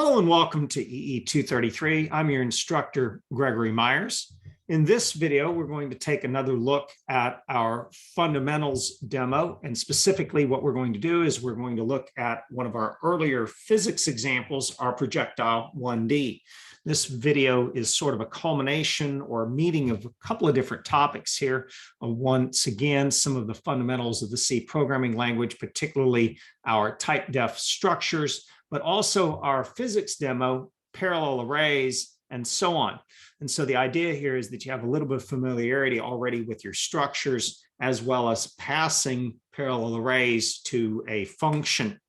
Hello and welcome to EE 233. I'm your instructor, Gregory Myers. In this video, we're going to take another look at our fundamentals demo. And specifically what we're going to do is we're going to look at one of our earlier physics examples, our projectile 1D. This video is sort of a culmination or a meeting of a couple of different topics here. Once again, some of the fundamentals of the C programming language, particularly our typedef structures, but also our physics demo, parallel arrays, and so on. And so the idea here is that you have a little bit of familiarity already with your structures, as well as passing parallel arrays to a function.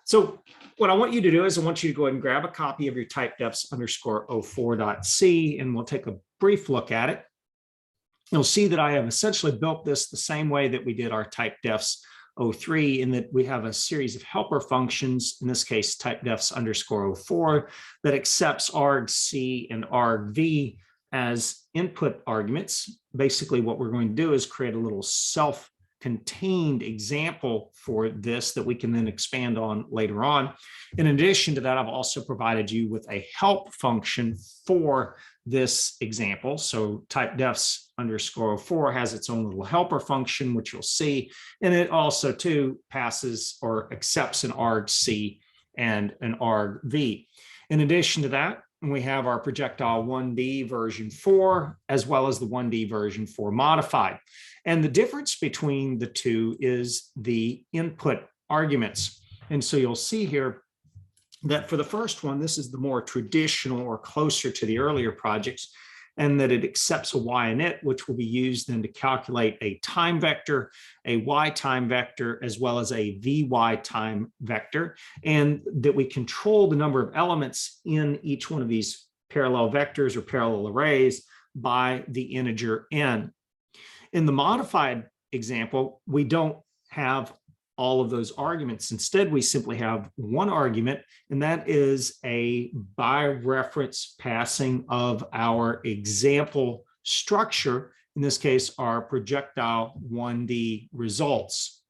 So what I want you to do is I want you to go ahead and grab a copy of your typedefs_04.c, and we'll take a brief look at it. You'll see that I have essentially built this the same way that we did our typedefs 03, in that we have a series of helper functions, in this case typedefs_04, that accepts argc and argv as input arguments. Basically what we're going to do is create a little self-contained example for this that we can then expand on later on. In addition to that, I've also provided you with a help function for this example. So typedefs_04 has its own little helper function, which you'll see, and it also too passes or accepts an argc and an argv. In addition to that, we have our projectile 1D version 4, as well as the 1D version 4 modified. And the difference between the two is the input arguments. And so you'll see here that for the first one, this is the more traditional or closer to the earlier projects, and that it accepts a y-init, which will be used then to calculate a time vector, a y time vector, as well as a vy time vector, and that we control the number of elements in each one of these parallel vectors or parallel arrays by the integer n. In the modified example, we don't have all of those arguments. Instead, we simply have one argument, and that is a by reference passing of our example structure, in this case, our projectile 1D results.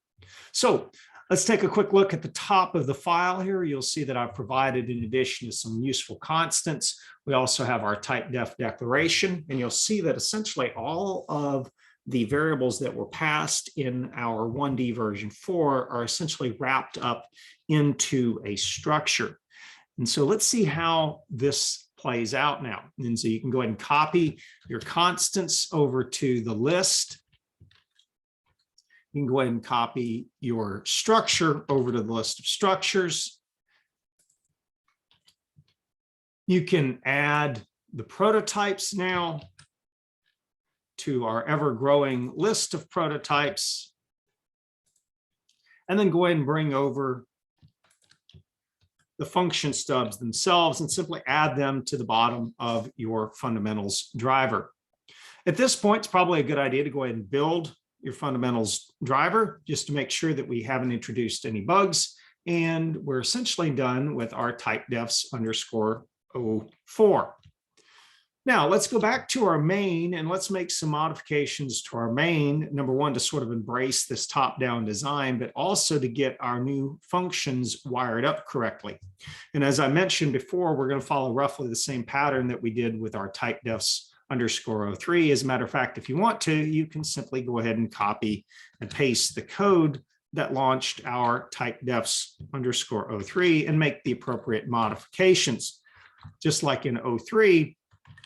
So let's take a quick look at the top of the file here. You'll see that I've provided, in addition to some useful constants, we also have our Typedef Declaration, and you'll see that essentially all of the variables that were passed in our 1D version 4 are essentially wrapped up into a structure. And so let's see how this plays out now. And so you can go ahead and copy your constants over to the list. You can go ahead and copy your structure over to the list of structures. You can add the prototypes now to our ever-growing list of prototypes, and then go ahead and bring over the function stubs themselves and simply add them to the bottom of your fundamentals driver. At this point, it's probably a good idea to go ahead and build your fundamentals driver just to make sure that we haven't introduced any bugs, and we're essentially done with our typedefs_04. Now let's go back to our main and let's make some modifications to our main. Number one, to sort of embrace this top-down design, but also to get our new functions wired up correctly. And as I mentioned before, we're going to follow roughly the same pattern that we did with our typedefs_03. As a matter of fact, if you want to, you can simply go ahead and copy and paste the code that launched our typedefs_03 and make the appropriate modifications. Just like in 03,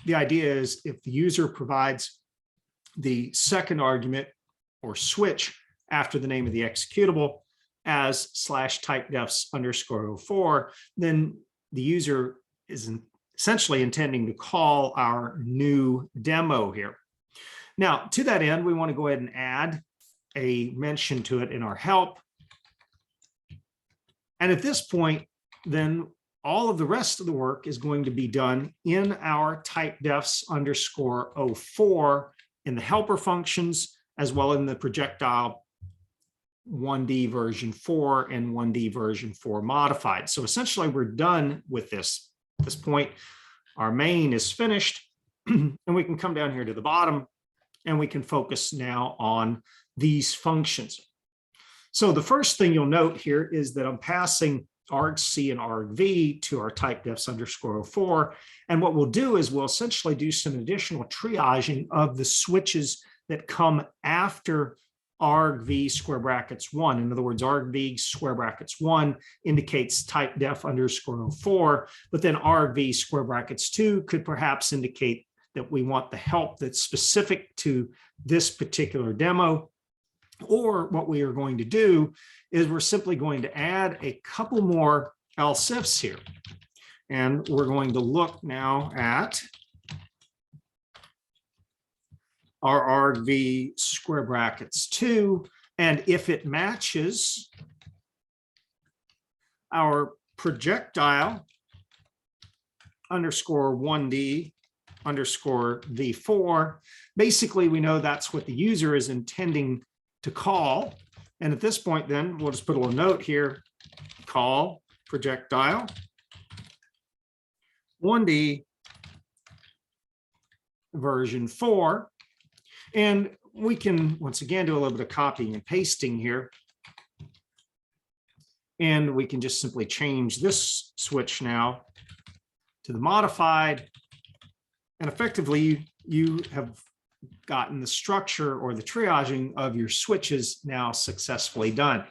the idea is if the user provides the second argument or switch after the name of the executable as /typedefs_04, then the user is essentially intending to call our new demo here. Now, to that end, we want to go ahead and add a mention to it in our help. And at this point, then all of the rest of the work is going to be done in our typedefs_04 in the helper functions, as well as in the projectile 1D version 4 and 1D version 4 modified. So essentially we're done with this. At this point, our main is finished, and we can come down here to the bottom and we can focus now on these functions. So the first thing you'll note here is that I'm passing argc and argv to our typedefs_04. And what we'll do is we'll essentially do some additional triaging of the switches that come after argv square brackets 1. In other words, argv square brackets 1 indicates typedef_04, but then argv square brackets 2 could perhaps indicate that we want the help that's specific to this particular demo. Or what we are going to do is we're simply going to add a couple more else ifs here. And we're going to look now at our argv square brackets 2. And if it matches our projectile _1D _ V4, basically we know that's what the user is intending to call. And at this point, then we'll just put a little note here, call projectile 1D version 4. And we can, once again, do a little bit of copying and pasting here. And we can just simply change this switch now to the modified. And effectively, you have gotten the structure or the triaging of your switches now successfully done.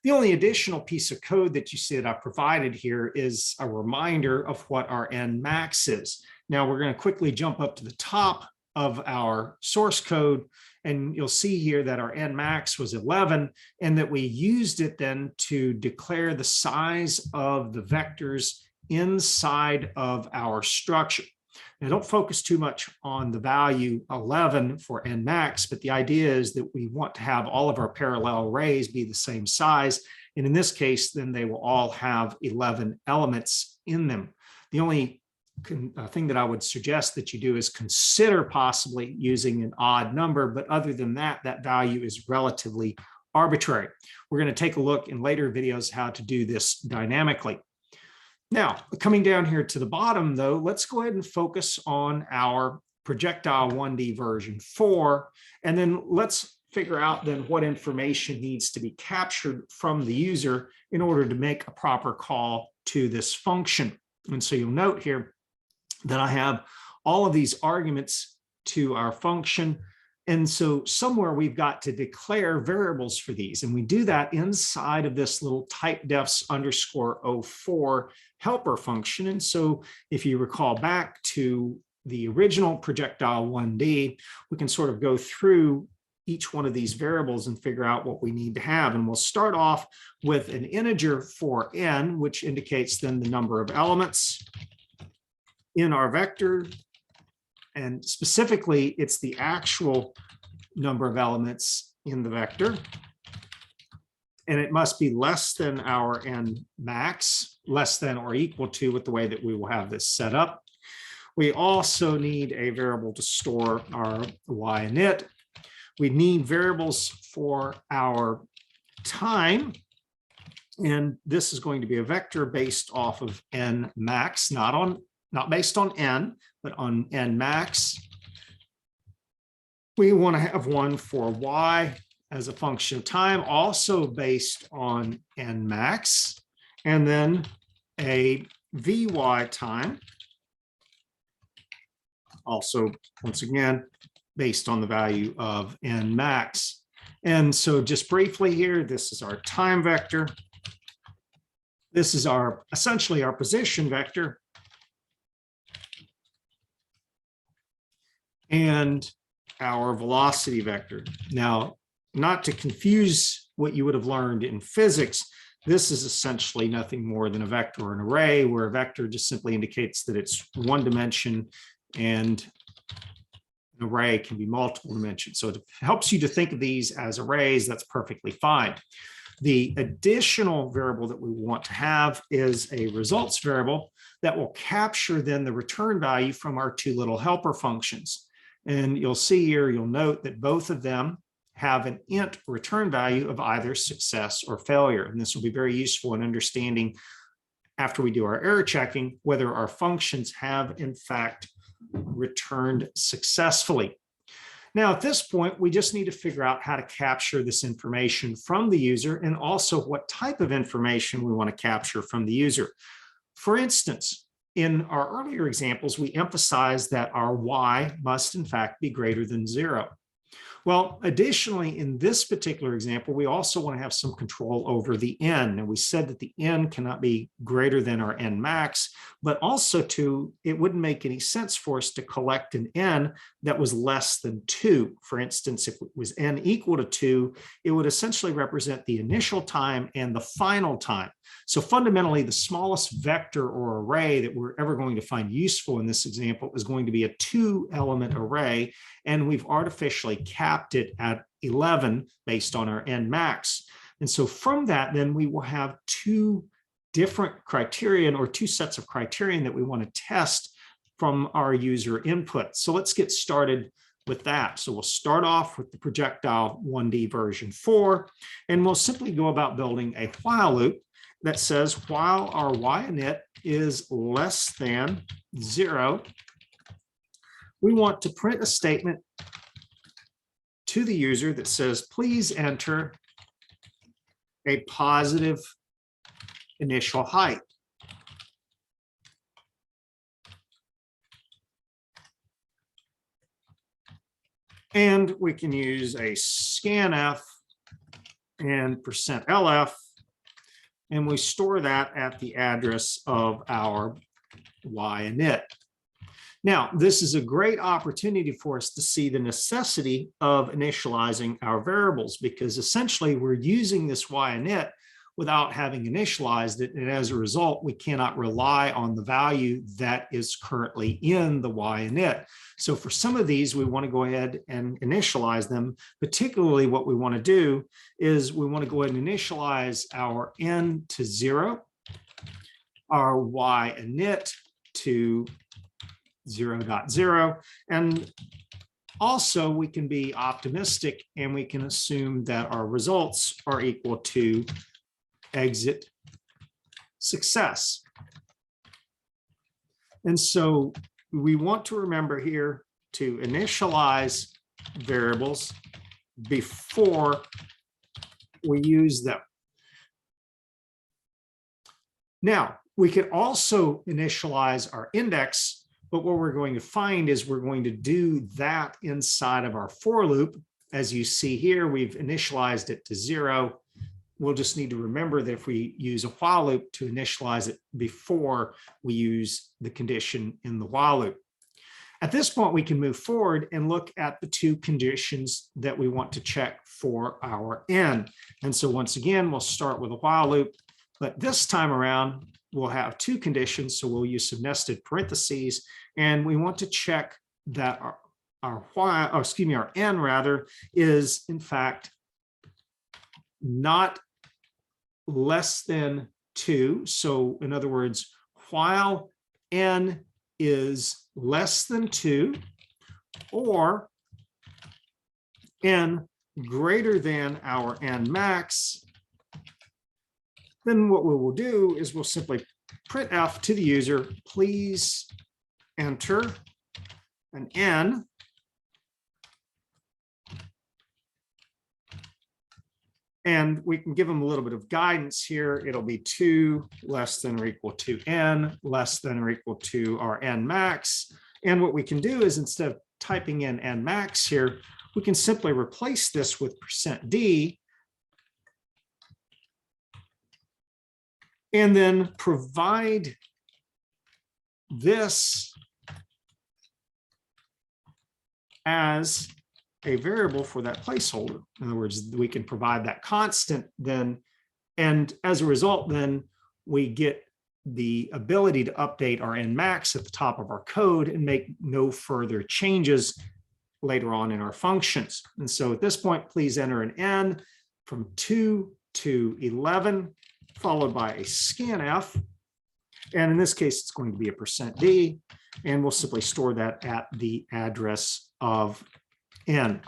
The only additional piece of code that you see that I've provided here is a reminder of what our Nmax is. Now we're going to quickly jump up to the top of our source code, and you'll see here that our Nmax was 11, and that we used it then to declare the size of the vectors inside of our structure. Now, don't focus too much on the value 11 for Nmax, but the idea is that we want to have all of our parallel arrays be the same size. And in this case, then they will all have 11 elements in them. The only thing that I would suggest that you do is consider possibly using an odd number, but other than that, that value is relatively arbitrary. We're going to take a look in later videos how to do this dynamically. Now, coming down here to the bottom, though, let's go ahead and focus on our projectile 1D version 4, and then let's figure out then what information needs to be captured from the user in order to make a proper call to this function. And so you'll note here that I have all of these arguments to our function. And so somewhere we've got to declare variables for these. And we do that inside of this little typedefs_04 helper function. And so if you recall back to the original projectile 1D, we can sort of go through each one of these variables and figure out what we need to have. And we'll start off with an integer for n, which indicates then the number of elements in our vector. And specifically, it's the actual number of elements in the vector. And it must be less than our Nmax, less than or equal to with the way that we will have this set up. We also need a variable to store our y init. We need variables for our time. And this is going to be a vector based off of Nmax, not based on n, but on Nmax. We want to have one for y as a function of time, also based on Nmax, and then a vy time, also, once again, based on the value of Nmax. And so just briefly here, this is our time vector. This is essentially our position vector. And our velocity vector. Now, not to confuse what you would have learned in physics, this is essentially nothing more than a vector or an array, where a vector just simply indicates that it's one dimension and an array can be multiple dimensions. So it helps you to think of these as arrays. That's perfectly fine. The additional variable that we want to have is a results variable that will capture then the return value from our two little helper functions. And you'll see here, you'll note that both of them have an int return value of either success or failure. And this will be very useful in understanding, after we do our error checking, whether our functions have in fact returned successfully. Now, at this point, we just need to figure out how to capture this information from the user and also what type of information we want to capture from the user. For instance, in our earlier examples, we emphasized that our y must in fact be greater than 0. Well, additionally, in this particular example, we also want to have some control over the n. And we said that the n cannot be greater than our n max, but also it wouldn't make any sense for us to collect an n that was less than 2. For instance, if it was n equal to 2, it would essentially represent the initial time and the final time. So fundamentally, the smallest vector or array that we're ever going to find useful in this example is going to be a 2-element array, and we've artificially capped it at 11 based on our n max. And so from that, then we will have 2 different criterion or 2 sets of criterion that we want to test from our user input. So let's get started with that. So we'll start off with the projectile 1D version 4, and we'll simply go about building a while loop that says while our y init is less than 0, we want to print a statement to the user that says, please enter a positive initial height. And we can use a scanf and %lf, and we store that at the address of our y init. Now, this is a great opportunity for us to see the necessity of initializing our variables, because essentially we're using this y init without having initialized it. And as a result, we cannot rely on the value that is currently in the y init. So for some of these, we want to go ahead and initialize them. Particularly what we want to do is we want to go ahead and initialize our n to 0, our y init to 0.0, and also we can be optimistic and we can assume that our results are equal to exit success. And so we want to remember here to initialize variables before we use them. Now, we could also initialize our index, but what we're going to find is we're going to do that inside of our for loop. As you see here, we've initialized it to 0. We'll just need to remember that if we use a while loop to initialize it before we use the condition in the while loop. At this point, we can move forward and look at the 2 conditions that we want to check for our n. And so once again, we'll start with a while loop, but this time around, we'll have 2 conditions. So we'll use some nested parentheses, and we want to check that our n rather is in fact not less than 2. So in other words, while n is less than 2 or n greater than our n max, then what we will do is we'll simply printf to the user, please enter an n and we can give them a little bit of guidance here. It'll be 2 less than or equal to n less than or equal to our n max. And what we can do is instead of typing in n max here, we can simply replace this with %d and then provide this as a variable for that placeholder. In other words, we can provide that constant then, and as a result, then we get the ability to update our n max at the top of our code and make no further changes later on in our functions. And so at this point, please enter an n from 2 to 11, followed by a scanf. And in this case, it's going to be a %d, and we'll simply store that at the address of n.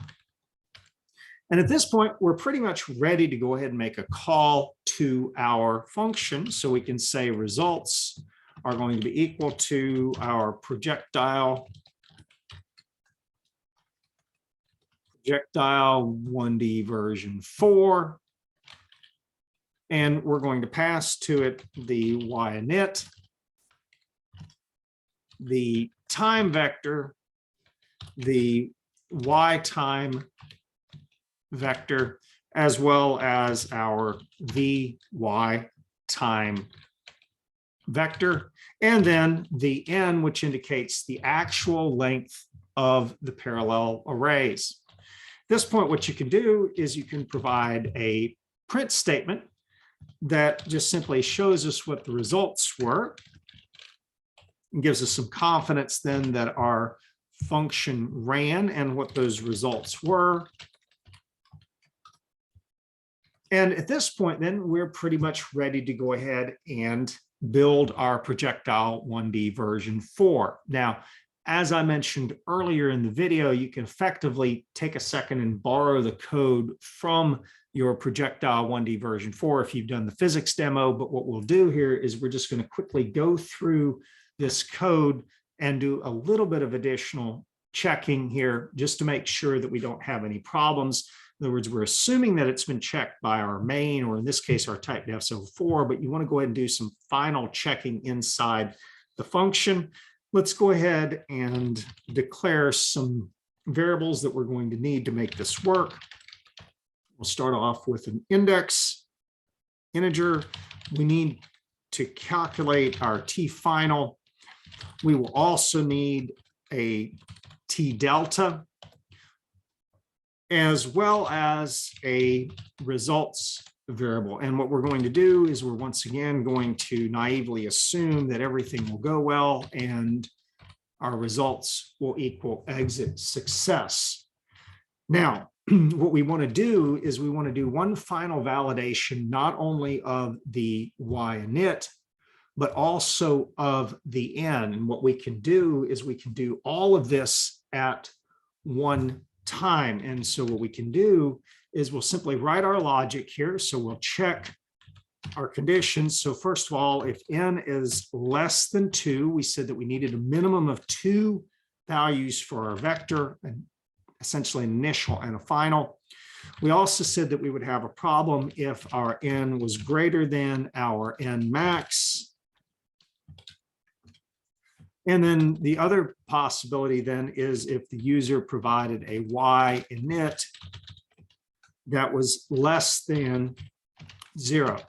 And at this point, we're pretty much ready to go ahead and make a call to our function. So we can say results are going to be equal to our projectile projectile 1D version 4. And we're going to pass to it the y init, the time vector, the y time vector, as well as our vy time vector, and then the n, which indicates the actual length of the parallel arrays. At this point, what you can do is you can provide a print statement that just simply shows us what the results were and gives us some confidence then that our function ran and what those results were. And at this point, then we're pretty much ready to go ahead and build our projectile 1D version 4. Now, as I mentioned earlier in the video, you can effectively take a second and borrow the code from your projectile 1D version 4 if you've done the physics demo. But what we'll do here is we're just going to quickly go through this code and do a little bit of additional checking here just to make sure that we don't have any problems. In other words, we're assuming that it's been checked by our main, or in this case, our Typedef 04, but you want to go ahead and do some final checking inside the function. Let's go ahead and declare some variables that we're going to need to make this work. We'll start off with an index integer. We need to calculate our t final. We will also need a t delta, as well as a results variable. And what we're going to do is we're once again going to naively assume that everything will go well and our results will equal exit success. Now, what we want to do is we want to do one final validation, not only of the y init, but also of the n. And what we can do is we can do all of this at one time. And so what we can do is we'll simply write our logic here. So we'll check our conditions. So first of all, if n is less than 2, we said that we needed a minimum of 2 values for our vector, and essentially an initial and a final. We also said that we would have a problem if our n was greater than our n max. And then the other possibility then is if the user provided a y init that was less than 0.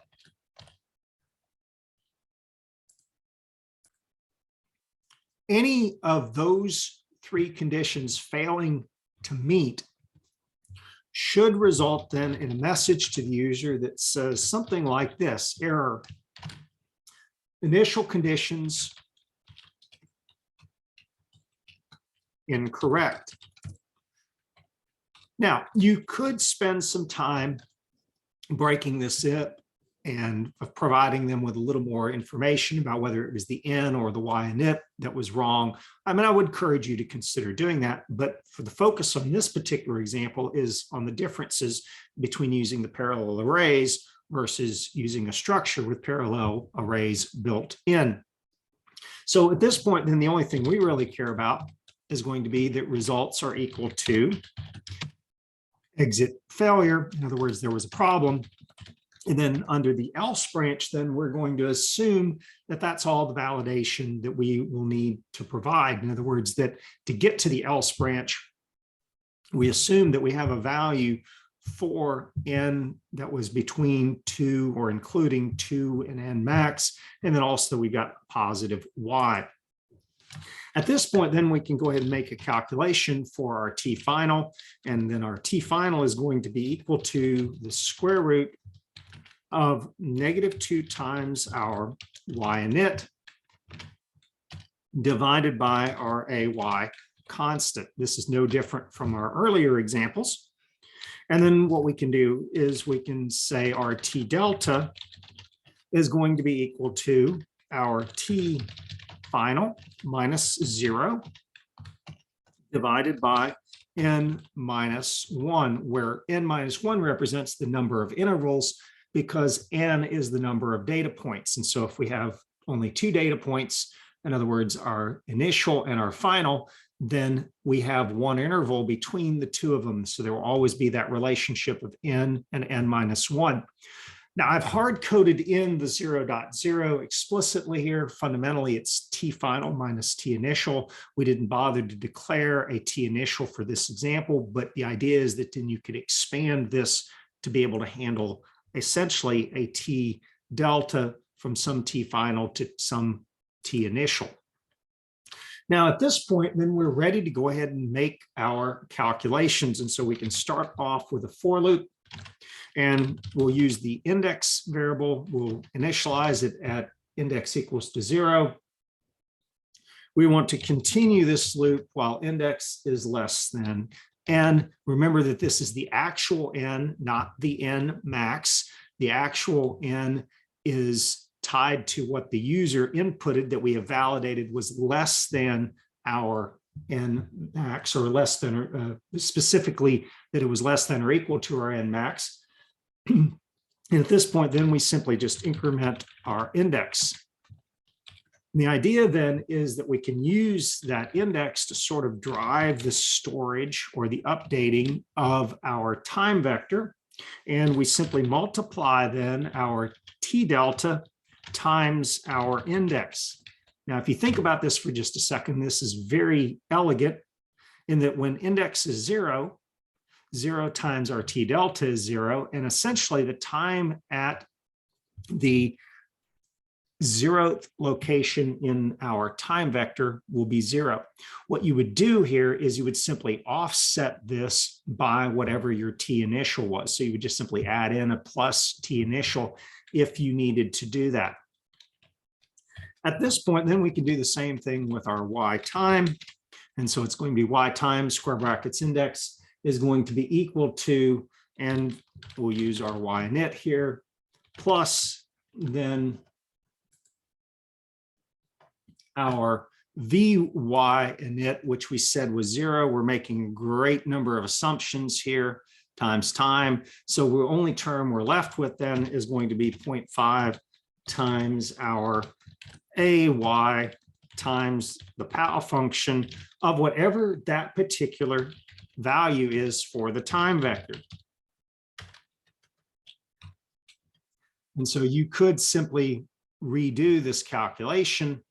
Any of those 3 conditions failing to meet should result then in a message to the user that says something like this: error, initial conditions incorrect. Now, you could spend some time breaking this up and providing them with a little more information about whether it was the n or the y init that was wrong. I mean, I would encourage you to consider doing that, but for the focus on this particular example is on the differences between using the parallel arrays versus using a structure with parallel arrays built in. So at this point, then the only thing we really care about is going to be that results are equal to exit failure. In other words, there was a problem. And then under the else branch, then we're going to assume that that's all the validation that we will need to provide. In other words, that to get to the else branch, we assume that we have a value for n that was between 2 or including 2 and n max. And then also we got positive y. At this point, then we can go ahead and make a calculation for our t final. And then our t final is going to be equal to the square root of -2 times our y init divided by our ay constant. This is no different from our earlier examples. And then what we can do is we can say our t delta is going to be equal to our t final minus 0 divided by n minus 1, where n minus 1 represents the number of intervals because n is the number of data points. And so if we have only 2 data points, in other words, our initial and our final, then we have one interval between the two of them. So there will always be that relationship of n and n minus 1. Now, I've hard-coded in the 0.0 explicitly here. Fundamentally, it's t final minus t initial. We didn't bother to declare a t initial for this example, but the idea is that then you could expand this to be able to handle essentially a t delta from some t final to some t initial. Now, at this point, then we're ready to go ahead and make our calculations. And so we can start off with a for loop, and we'll use the index variable. We'll initialize it at index equals to 0. We want to continue this loop while index is less than n. Remember that this is the actual n, not the n max. The actual n is tied to what the user inputted that we have validated was less than our n max, or less than, specifically that it was less than or equal to our n max. And at this point, then we simply just increment our index. And the idea then is that we can use that index to sort of drive the storage or the updating of our time vector. And we simply multiply then our t delta times our index. Now, if you think about this for just a second, this is very elegant in that when index is 0, 0 times our t delta is 0, and essentially the time at the 0th location in our time vector will be 0. What you would do here is you would simply offset this by whatever your t initial was. So you would just simply add in a plus t initial if you needed to do that. At this point, then we can do the same thing with our y time. And so it's going to be y times square brackets index is going to be equal to, and we'll use our y init here, plus then our vy init, which we said was 0. We're making a great number of assumptions here, times time. So the only term we're left with then is going to be 0.5 times our ay times the power function of whatever that particular value is for the time vector. And so you could simply redo this calculation,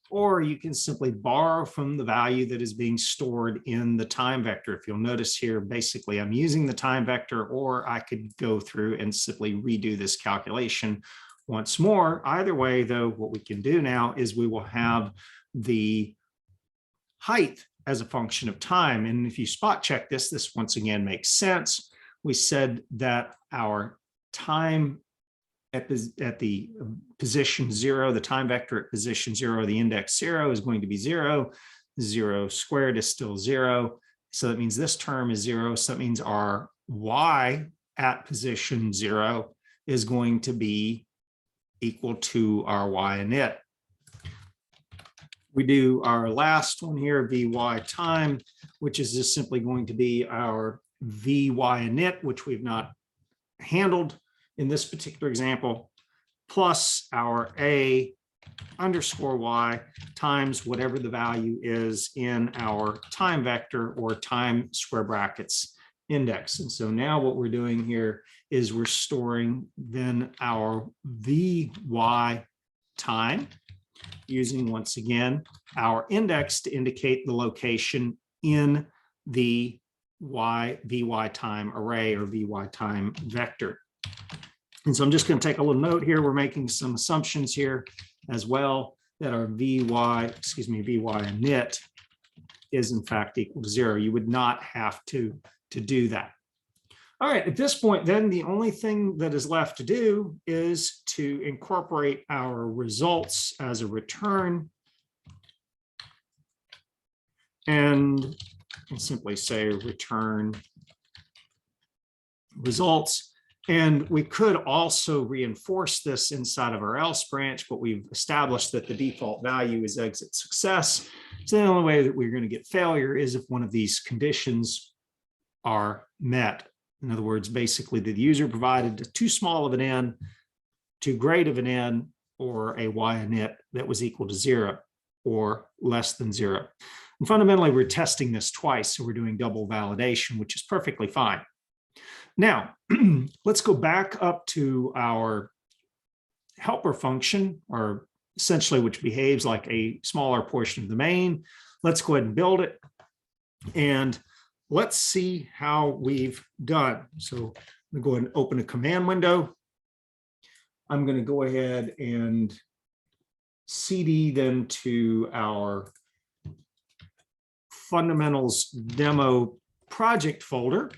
or you can simply borrow from the value that is being stored in the time vector. If you'll notice here, basically I'm using the time vector, or I could go through and simply redo this calculation once more. Either way, though, what we can do now is we will have the height as a function of time. And if you spot check this, this once again makes sense. We said that our time at the position 0, the time vector at position 0, the index 0 is going to be 0. 0 squared is still 0. So that means this term is 0. So that means our y at position 0 is going to be equal to our y init. We do our last one here, vy time, which is just simply going to be our vy init, which we've not handled in this particular example, plus our a underscore y times whatever the value is in our time vector or time square brackets index. And so now what we're doing here is we're storing then our vy time using, once again, our index to indicate the location in the vy time array or vy time vector. And so I'm just going to take a little note here. We're making some assumptions here as well that our vy init is in fact equal to 0. You would not have to do that. All right, at this point, then the only thing that is left to do is to incorporate our results as a return. And I'll simply say return results. And we could also reinforce this inside of our else branch, but we've established that the default value is exit success. So the only way that we're going to get failure is if one of these conditions are met. In other words, basically the user provided too small of an n, too great of an n, or a y init that was equal to 0 or less than 0. And fundamentally, we're testing this twice, so we're doing double validation, which is perfectly fine. Now, let's go back up to our helper function, or essentially which behaves like a smaller portion of the main. Let's go ahead and build it. And let's see how we've done. So I'm going to go ahead and open a command window. I'm going to go ahead and CD then to our fundamentals demo project folder.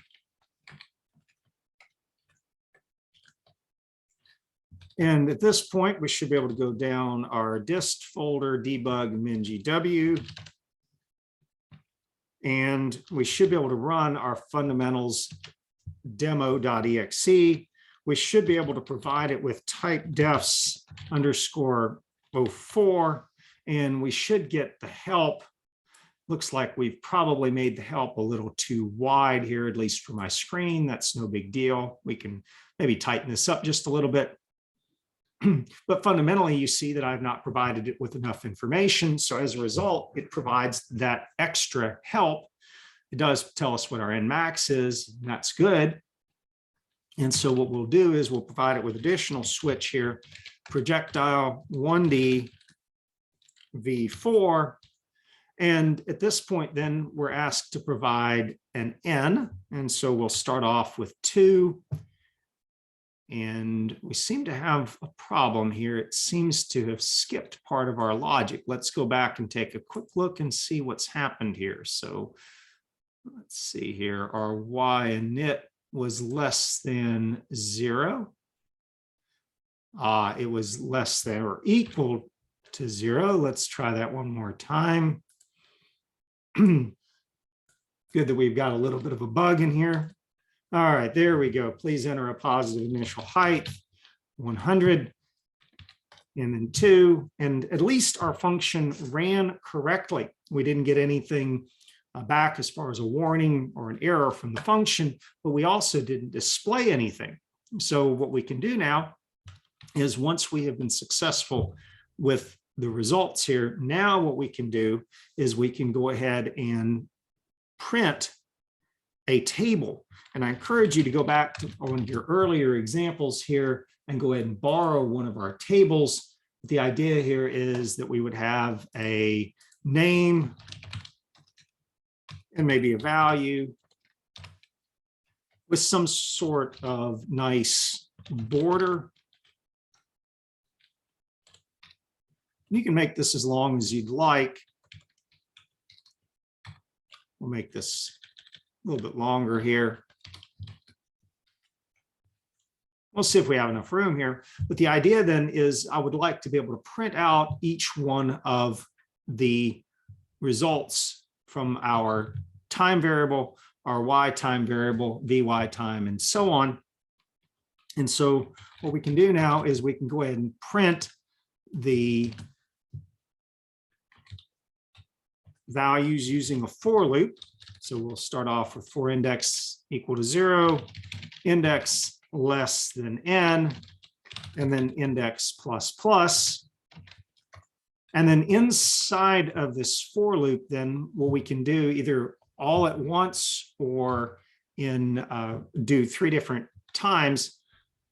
And at this point, we should be able to go down our dist folder, debug min-gw, and we should be able to run our fundamentals demo.exe. We should be able to provide it with typedefs _04, and we should get the help. Looks like we've probably made the help a little too wide here, at least for my screen. That's no big deal. We can maybe tighten this up just a little bit. But fundamentally, you see that I've not provided it with enough information. So as a result, it provides that extra help. It does tell us what our Nmax is, and that's good. And so what we'll do is we'll provide it with additional switch here, projectile 1D V4. And at this point, then we're asked to provide an N. And so we'll start off with 2. And we seem to have a problem here. It seems to have skipped part of our logic. Let's go back and take a quick look and see what's happened here. So let's see here. Our Y init was less than 0. It was less than or equal to 0. Let's try that one more time. Good that we've got a little bit of a bug in here. All right, there we go. Please enter a positive initial height, 100, and then 2. And at least our function ran correctly. We didn't get anything back as far as a warning or an error from the function, but we also didn't display anything. So what we can do now is, once we have been successful with the results here, now what we can do is we can go ahead and print a table. And I encourage you to go back to one of your earlier examples here and go ahead and borrow one of our tables. The idea here is that we would have a name and maybe a value with some sort of nice border. You can make this as long as you'd like. We'll make this a little bit longer here. We'll see if we have enough room here. But the idea then is I would like to be able to print out each one of the results from our time variable, our Y time variable, VY time, and so on. And so what we can do now is we can go ahead and print the values using a for loop. So we'll start off with for index equal to 0, index less than n, and then index plus plus. And then inside of this for loop, then what we can do either all at once or in do 3 different times,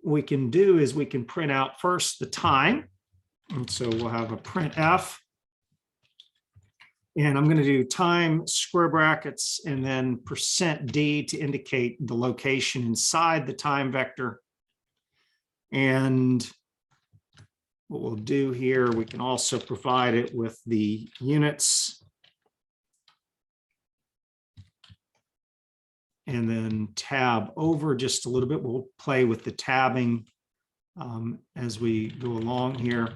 what we can do is we can print out first the time. And so we'll have a printf. And I'm going to do time square brackets and then %d to indicate the location inside the time vector. And what we'll do here, we can also provide it with the units. And then tab over just a little bit. We'll play with the tabbing as we go along here.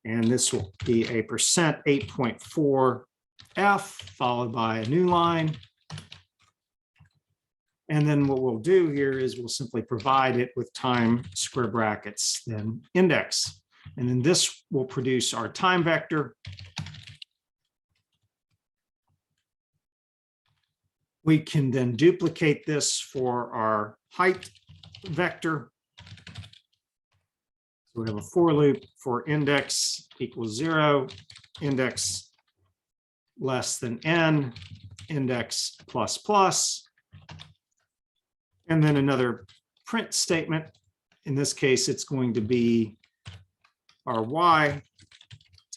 And this will be a %8.4f followed by a new line. And then what we'll do here is we'll simply provide it with time square brackets, then index. And then this will produce our time vector. We can then duplicate this for our height vector. So we have a for loop for index equals 0, index less than n index plus plus, and then another print statement. In this case, it's going to be our y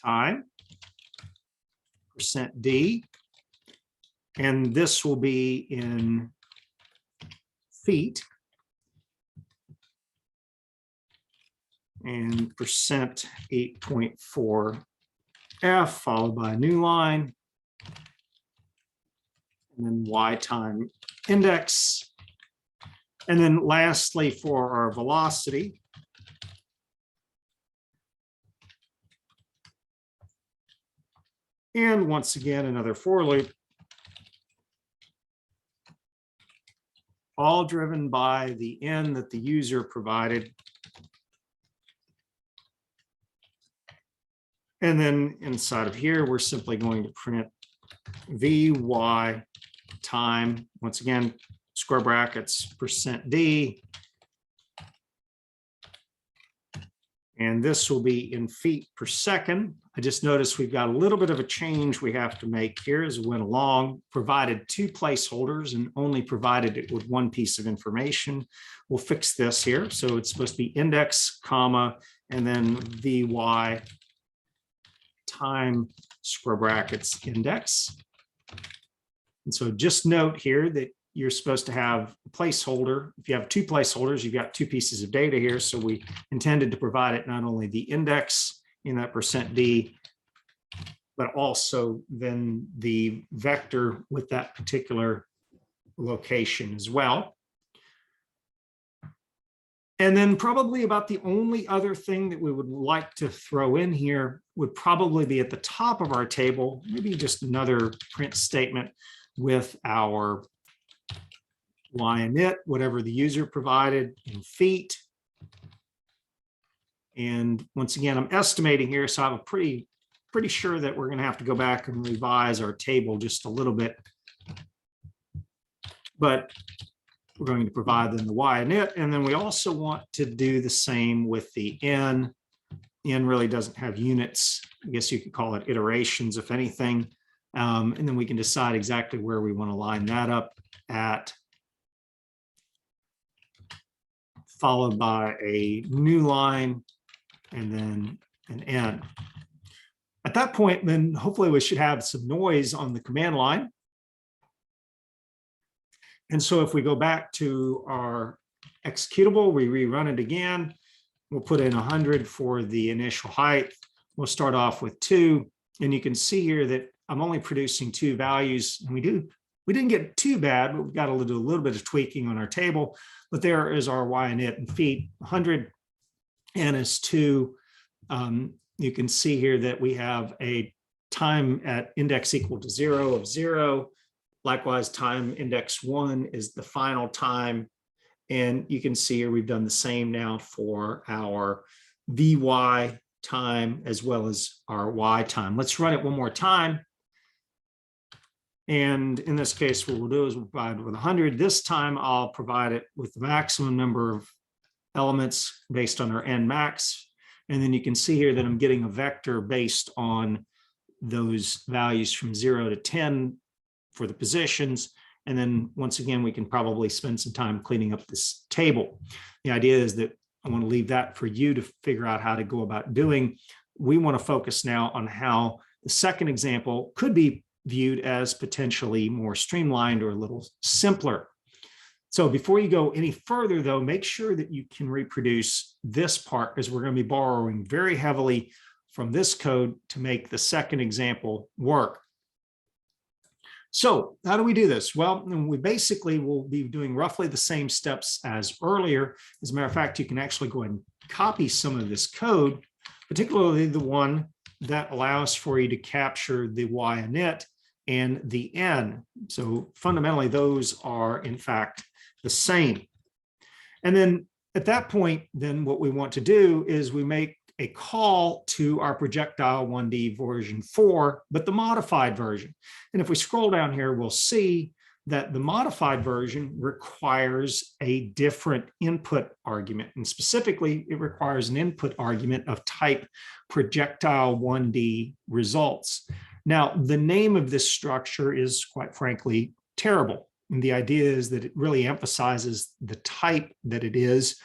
time %d, and this will be in feet, and percent 8.4 f followed by a new line, and then y time index. And then lastly, for our velocity, and once again, another for loop, all driven by the n that the user provided. And then inside of here, we're simply going to print Vy time, once again, square brackets, %d. And this will be in feet per second. I just noticed we've got a little bit of a change we have to make here as we went along, provided two placeholders and only provided it with one piece of information. We'll fix this here. So it's supposed to be index, comma, and then Vy time square brackets index. And so just note here that you're supposed to have a placeholder. If you have two placeholders, you've got two pieces of data here. So we intended to provide it not only the index in that %d, but also then the vector with that particular location as well. And then probably about the only other thing that we would like to throw in here would probably be at the top of our table, maybe just another print statement with our y init, whatever the user provided in feet. And once again, I'm estimating here, so I'm pretty sure that we're going to have to go back and revise our table just a little bit. But we're going to provide them the y init, and then we also want to do the same with the n. N really doesn't have units. I guess you could call it iterations, if anything. And then we can decide exactly where we want to line that up at, followed by a new line and then an n. At that point, then hopefully we should have some noise on the command line. And so if we go back to our executable, we rerun it again. We'll put in 100 for the initial height. We'll start off with 2. And you can see here that I'm only producing 2 values. And we didn't get too bad, but we've got to do a little bit of tweaking on our table. But there is our y init in feet, 100, n is 2. You can see here that we have a time at index equal to 0 of 0. Likewise, time index 1 is the final time. And you can see here we've done the same now for our Vy time as well as our y time. Let's run it one more time. And in this case, what we'll do is we'll provide with 100. This time I'll provide it with the maximum number of elements based on our n max. And then you can see here that I'm getting a vector based on those values from 0 to 10 for the positions. And then once again, we can probably spend some time cleaning up this table. The idea is that I want to leave that for you to figure out how to go about doing. We want to focus now on how the second example could be viewed as potentially more streamlined or a little simpler. So before you go any further, though, make sure that you can reproduce this part, because we're going to be borrowing very heavily from this code to make the second example work. So how do we do this? Well, we basically will be doing roughly the same steps as earlier. As a matter of fact, you can actually go ahead and copy some of this code, particularly the one that allows for you to capture the y init and the n. So fundamentally, those are in fact the same. And then at that point, then what we want to do is we make a call to our projectile 1D version 4, but the modified version. And if we scroll down here, we'll see that the modified version requires a different input argument. And specifically, it requires an input argument of type projectile 1D results. Now, the name of this structure is, quite frankly, terrible. And the idea is that it really emphasizes the type that it is.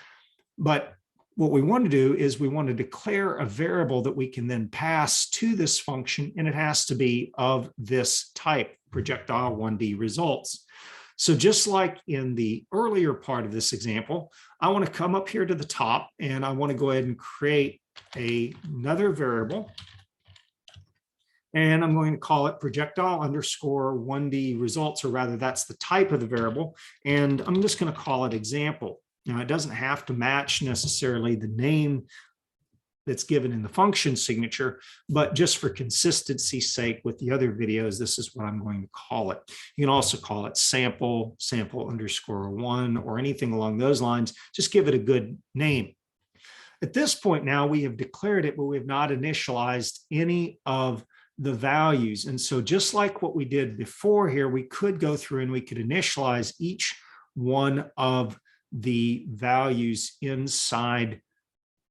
But what we want to do is we want to declare a variable that we can then pass to this function, and it has to be of this type, projectile 1D results. So just like in the earlier part of this example, I want to come up here to the top and I want to go ahead and create another variable. And I'm going to call it projectile underscore 1D results, or rather that's the type of the variable. And I'm just going to call it example. Now it doesn't have to match necessarily the name that's given in the function signature, but just for consistency's sake with the other videos, this is what I'm going to call it. You can also call it sample underscore 1, or anything along those lines. Just give it a good name. At this point now, we have declared it, but we have not initialized any of the values. And so just like what we did before here, we could go through and we could initialize each one of the values inside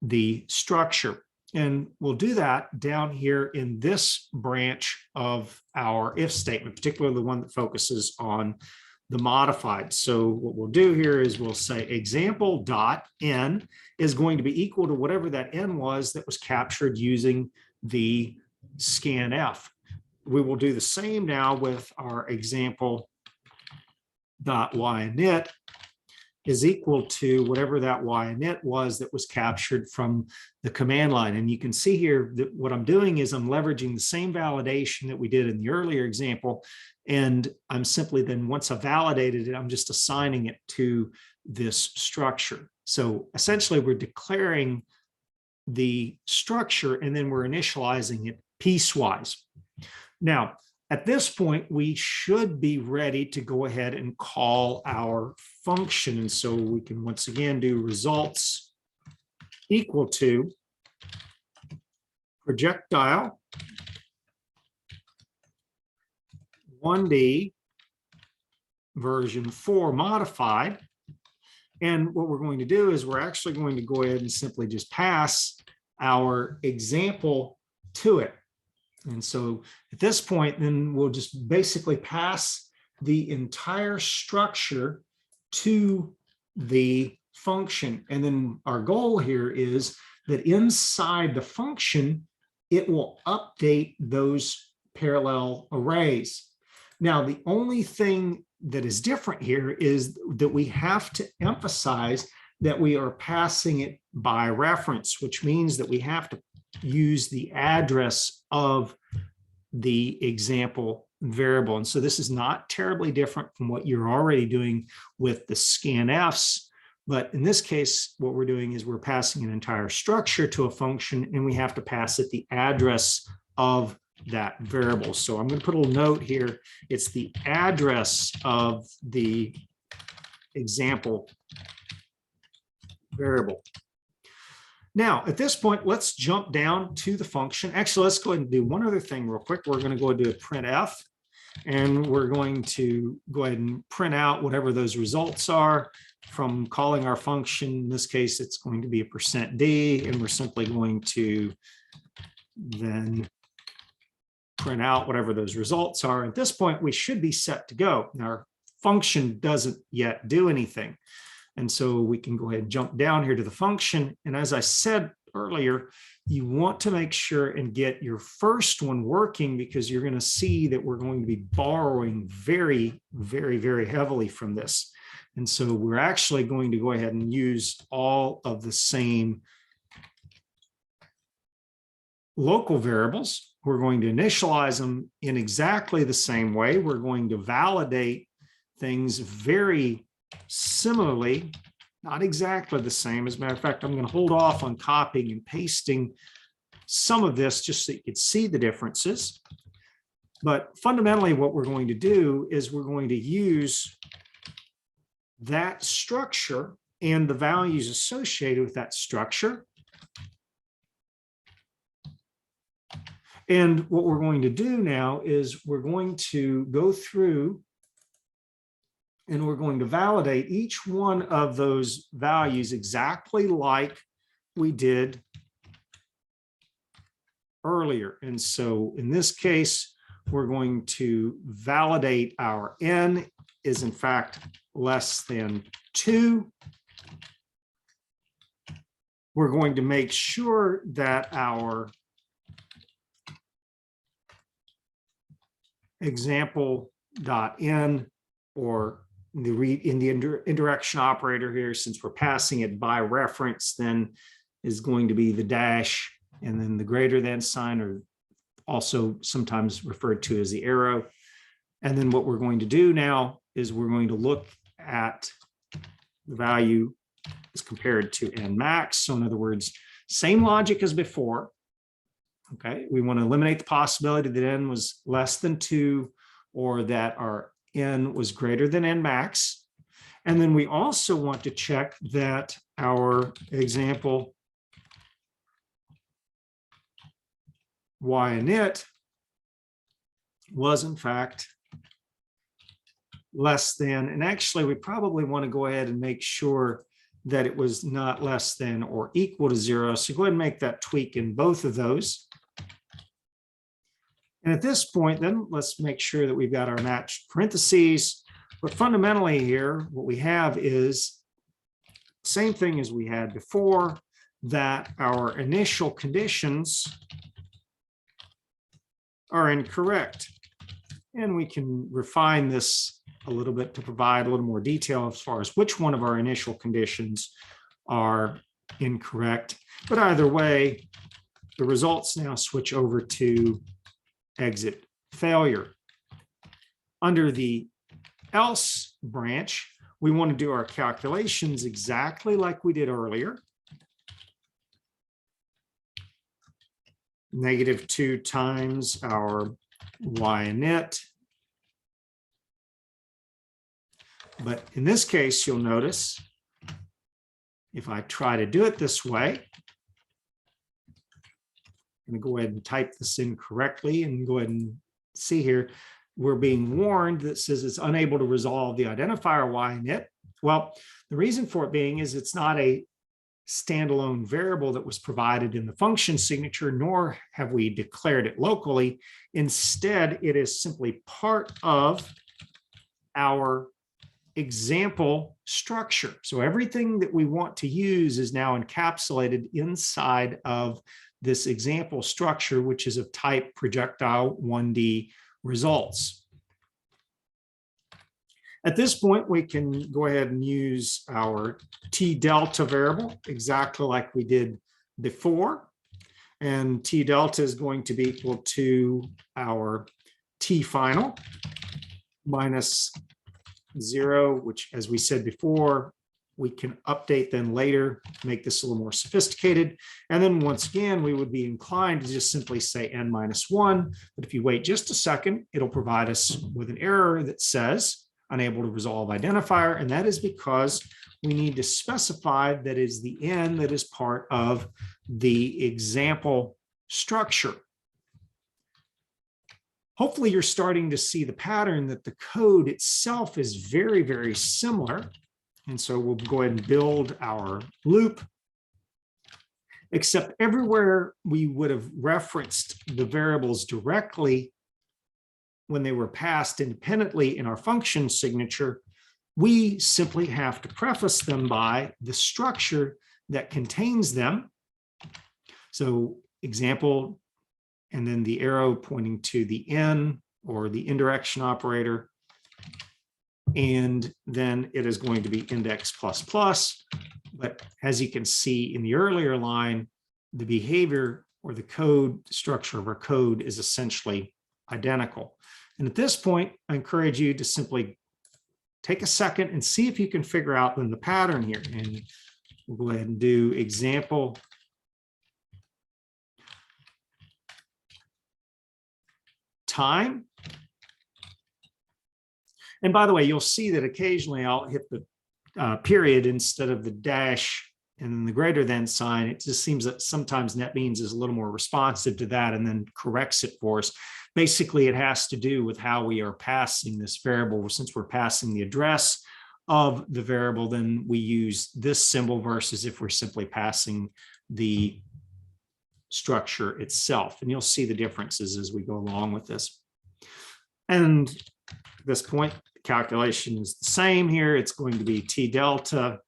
the structure. And we'll do that down here in this branch of our if statement, particularly the one that focuses on the modified. So what we'll do here is we'll say example dot n is going to be equal to whatever that n was that was captured using the scanf. We will do the same now with our example dot y_init is equal to whatever that y_init was that was captured from the command line. And you can see here that what I'm doing is I'm leveraging the same validation that we did in the earlier example. And I'm simply then, once I validated it, I'm just assigning it to this structure. So essentially we're declaring the structure and then we're initializing it piecewise. Now, at this point, we should be ready to go ahead and call our function. And so we can once again do results equal to projectile 1D version 4 modified. And what we're going to do is we're actually going to go ahead and simply just pass our example to it. And so at this point, then we'll just basically pass the entire structure to the function. And then our goal here is that inside the function, it will update those parallel arrays. Now, the only thing that is different here is that we have to emphasize that we are passing it by reference, which means that we have to use the address of the example variable. And so this is not terribly different from what you're already doing with the scanfs. But in this case, what we're doing is we're passing an entire structure to a function, and we have to pass it the address of that variable. So I'm going to put a little note here. It's the address of the example variable. Now, at this point, let's jump down to the function. Actually, let's go ahead and do one other thing real quick. We're going to go ahead and do a printf, and we're going to go ahead and print out whatever those results are from calling our function. In this case, it's going to be a %d, and we're simply going to then print out whatever those results are. At this point, we should be set to go. Now, our function doesn't yet do anything. And so we can go ahead and jump down here to the function. And as I said earlier, you want to make sure and get your first one working, because you're going to see that we're going to be borrowing very, very, very heavily from this. And so we're actually going to go ahead and use all of the same local variables. We're going to initialize them in exactly the same way. We're going to validate things very similarly, not exactly the same. As a matter of fact, I'm going to hold off on copying and pasting some of this just so you can see the differences. But fundamentally, what we're going to do is we're going to use that structure and the values associated with that structure. And what we're going to do now is we're going to go through and we're going to validate each one of those values exactly like we did earlier. And so in this case, we're going to validate our n is in fact less than 2. We're going to make sure that our example.n, or in the indirection operator here, since we're passing it by reference, then is going to be the dash and then the greater than sign, or also sometimes referred to as the arrow. And then what we're going to do now is we're going to look at the value as compared to n max. So in other words, same logic as before. Okay, we want to eliminate the possibility that n was less than 2 or that our n was greater than n max. And then we also want to check that our example y init was in fact less than, and actually we probably want to go ahead and make sure that it was not less than or equal to 0. So go ahead and make that tweak in both of those. And at this point, then let's make sure that we've got our matched parentheses. But fundamentally here, what we have is same thing as we had before, that our initial conditions are incorrect. And we can refine this a little bit to provide a little more detail as far as which one of our initial conditions are incorrect. But either way, the results now switch over to exit failure. Under the else branch, we want to do our calculations exactly like we did earlier. -2 times our y init. But in this case, you'll notice if I try to do it this way, I'm going to go ahead and type this in correctly and go ahead and see here, we're being warned that says it's unable to resolve the identifier y init. Well, the reason for it being is it's not a standalone variable that was provided in the function signature, nor have we declared it locally. Instead, it is simply part of our example structure. So everything that we want to use is now encapsulated inside of this example structure, which is of type projectile 1D results. At this point, we can go ahead and use our T delta variable exactly like we did before. And T delta is going to be equal to our T final minus 0, which, as we said before, we can update then later to make this a little more sophisticated. And then once again, we would be inclined to just simply say n minus 1. But if you wait just a second, it'll provide us with an error that says unable to resolve identifier. And that is because we need to specify that is the n that is part of the example structure. Hopefully you're starting to see the pattern that the code itself is very, very similar. And so we'll go ahead and build our loop, except everywhere we would have referenced the variables directly when they were passed independently in our function signature, we simply have to preface them by the structure that contains them. So example, and then the arrow pointing to the n or the indirection operator. And then it is going to be index plus plus. But as you can see in the earlier line, the behavior or the code structure of our code is essentially identical. And at this point, I encourage you to simply take a second and see if you can figure out then the pattern here. And we'll go ahead and do example time. And by the way, you'll see that occasionally I'll hit the period instead of the dash and the greater than sign. It just seems that sometimes NetBeans is a little more responsive to that and then corrects it for us. Basically, it has to do with how we are passing this variable. Since we're passing the address of the variable, then we use this symbol versus if we're simply passing the structure itself. And you'll see the differences as we go along with this. And at this point, the calculation is the same here. It's going to be T delta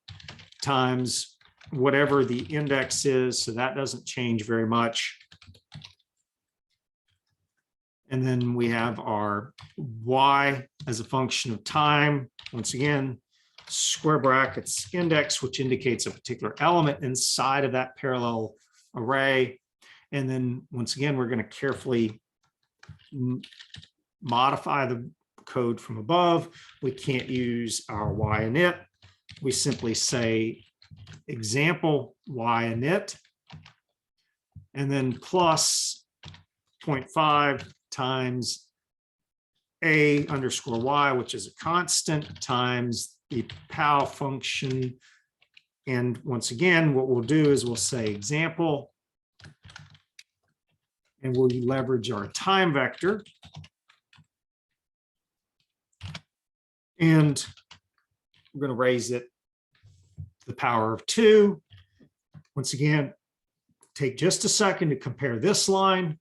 times whatever the index is. So that doesn't change very much. And then we have our y as a function of time. Once again, square brackets index, which indicates a particular element inside of that parallel array. And then once again, we're going to carefully modify the code from above. We can't use our y init. We simply say example y init, and then plus 0.5 times a underscore y, which is a constant, times the pow function. And once again, what we'll do is we'll say example, and we'll leverage our time vector. And we're going to raise it to the power of 2. Once again, take just a second to compare this line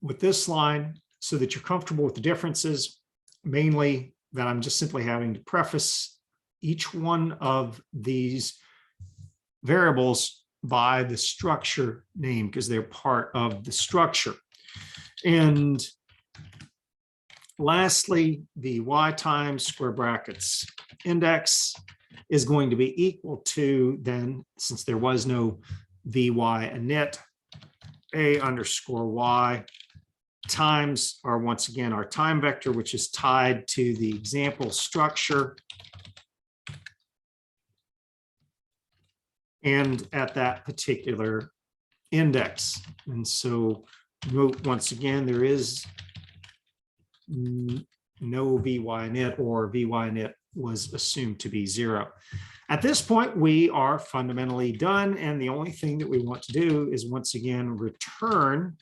with this line so that you're comfortable with the differences, mainly that I'm just simply having to preface each one of these variables by the structure name because they're part of the structure. And lastly, the y times square brackets index is going to be equal to, then, since there was no vy init, a underscore y times our, once again, our time vector, which is tied to the example structure. And at that particular index. And so note once again, there is no vy init, or vy init was assumed to be 0. At this point, we are fundamentally done. And the only thing that we want to do is once again return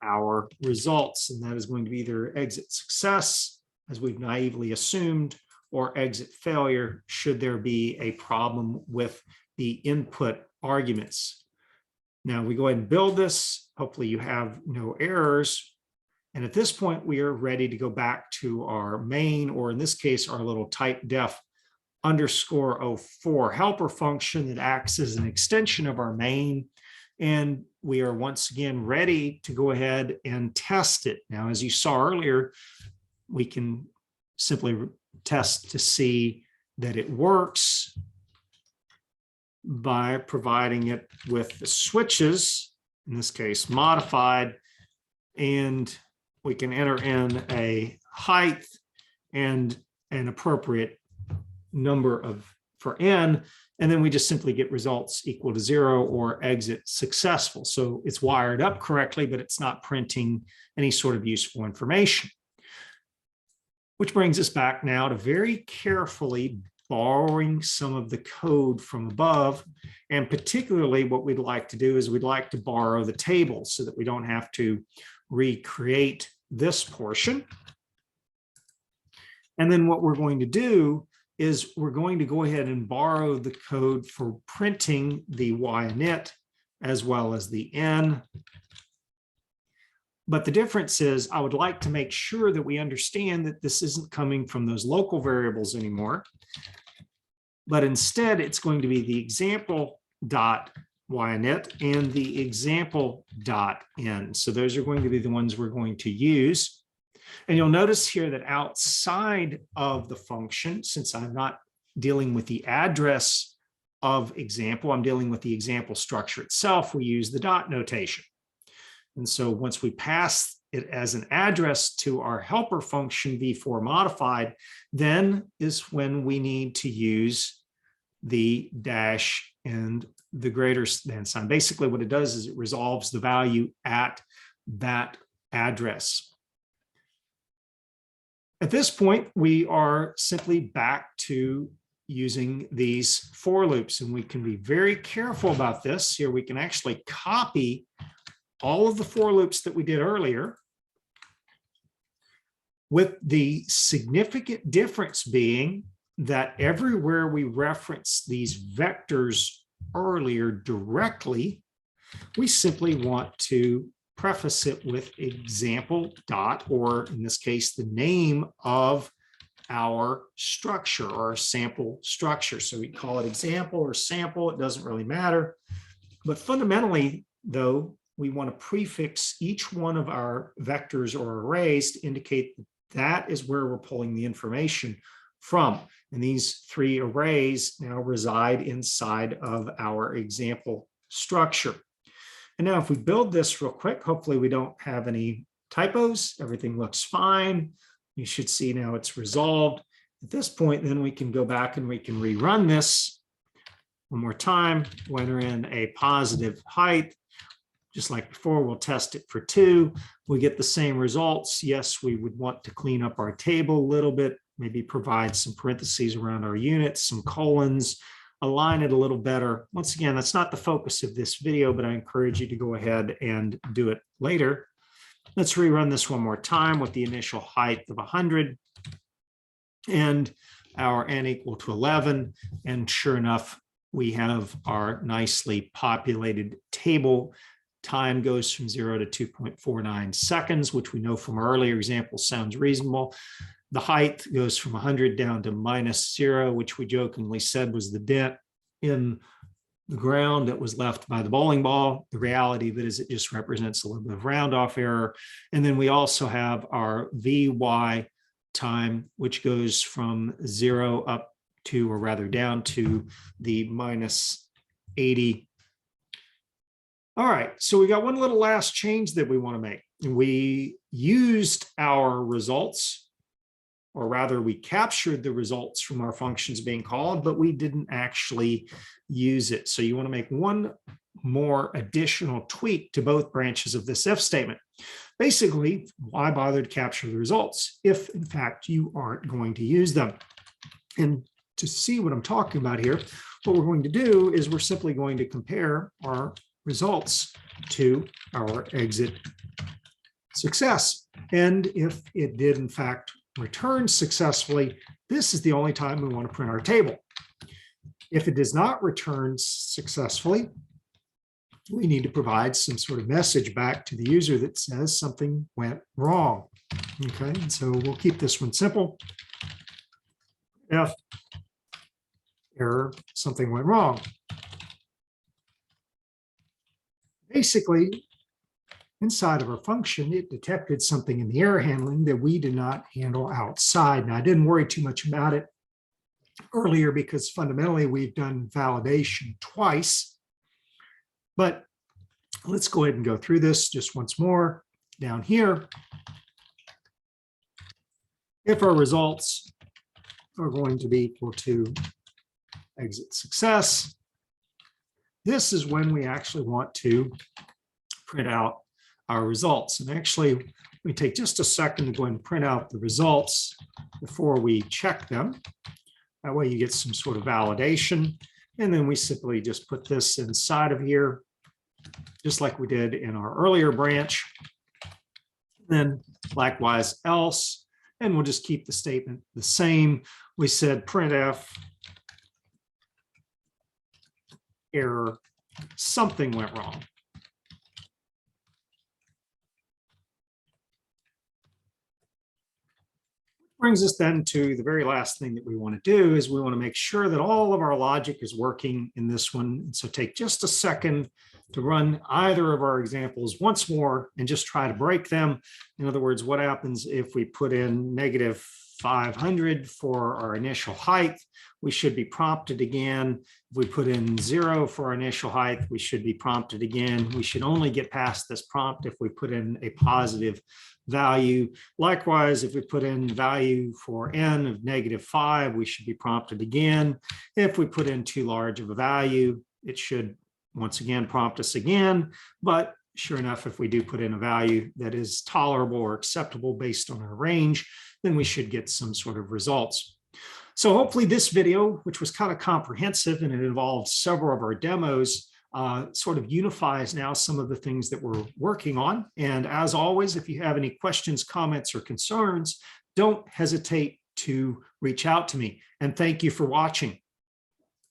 our results. And that is going to be either exit success, as we've naively assumed, or exit failure should there be a problem with the input arguments. Now we go ahead and build this. Hopefully you have no errors. And at this point, we are ready to go back to our main, or in this case, our little typedef underscore 04 helper function that acts as an extension of our main. And we are once again ready to go ahead and test it. Now, as you saw earlier, we can simply test to see that it works by providing it with the switches, in this case modified, and we can enter in a height and an appropriate number of for n, and then we just simply get results equal to 0 or exit successful. So it's wired up correctly, but it's not printing any sort of useful information. Which brings us back now to very carefully borrowing some of the code from above. And particularly what we'd like to do is we'd like to borrow the table so that we don't have to recreate this portion. And then what we're going to do is we're going to go ahead and borrow the code for printing the y init as well as the n. But the difference is I would like to make sure that we understand that this isn't coming from those local variables anymore, but instead it's going to be the example dot y init and the example dot n. So those are going to be the ones we're going to use. And you'll notice here that outside of the function, since I'm not dealing with the address of example, I'm dealing with the example structure itself, we use the dot notation. And so once we pass it as an address to our helper function v4 modified, then is when we need to use the dash and the greater than sign. Basically what it does is it resolves the value at that address. At this point, we are simply back to using these for loops, and we can be very careful about this. Here we can actually copy all of the for loops that we did earlier, with the significant difference being that everywhere we reference these vectors earlier directly, we simply want to preface it with example dot, or in this case, the name of our structure or our sample structure. So we call it example or sample, it doesn't really matter. But fundamentally, though, we want to prefix each one of our vectors or arrays to indicate that is where we're pulling the information from. And these three arrays now reside inside of our example structure. And now if we build this real quick, hopefully we don't have any typos. Everything looks fine. You should see now it's resolved. At this point, then we can go back and we can rerun this one more time. We'll enter in a positive height. Just like before, we'll test it for 2. We get the same results. Yes, we would want to clean up our table a little bit, maybe provide some parentheses around our units, some colons, align it a little better. Once again, that's not the focus of this video, but I encourage you to go ahead and do it later. Let's rerun this one more time with the initial height of 100 and our n equal to 11. And sure enough, we have our nicely populated table. Time goes from 0 to 2.49 seconds, which we know from our earlier example sounds reasonable. The height goes from 100 down to -0, which we jokingly said was the dent in the ground that was left by the bowling ball. The reality of it is it just represents a little bit of round off error. And then we also have our VY time, which goes from 0 up to, or rather down to, the -80. All right, so we got one little last change that we want to make. We used our results, or rather we captured the results from our functions being called, but we didn't actually use it. So you want to make one more additional tweak to both branches of this if statement. Basically, why bother to capture the results if in fact you aren't going to use them? And to see what I'm talking about here, what we're going to do is we're simply going to compare our results to our exit success. And if it did in fact return successfully, this is the only time we want to print our table. If it does not return successfully, we need to provide some sort of message back to the user that says something went wrong. Okay, and so we'll keep this one simple. If error, something went wrong. Basically, inside of our function, it detected something in the error handling that we did not handle outside. Now, I didn't worry too much about it earlier because fundamentally we've done validation twice. But let's go ahead and go through this just once more. Down here, if our results are going to be equal to exit success, this is when we actually want to print out our results. And actually, we take just a second to go and print out the results before we check them. That way you get some sort of validation. And then we simply just put this inside of here, just like we did in our earlier branch. Then likewise else, and we'll just keep the statement the same. We said printf error, something went wrong. Brings us then to the very last thing that we want to do is we want to make sure that all of our logic is working in this one. And so take just a second to run either of our examples once more and just try to break them. In other words, what happens if we put in -500 for our initial height? We should be prompted again. If we put in 0 for our initial height, we should be prompted again. We should only get past this prompt if we put in a positive value. Likewise, if we put in value for n of -5, we should be prompted again. If we put in too large of a value, it should once again prompt us again. But sure enough, if we do put in a value that is tolerable or acceptable based on our range, then we should get some sort of results. So hopefully this video, which was kind of comprehensive and it involved several of our demos, sort of unifies now some of the things that we're working on. And as always, if you have any questions, comments, or concerns, don't hesitate to reach out to me. And thank you for watching.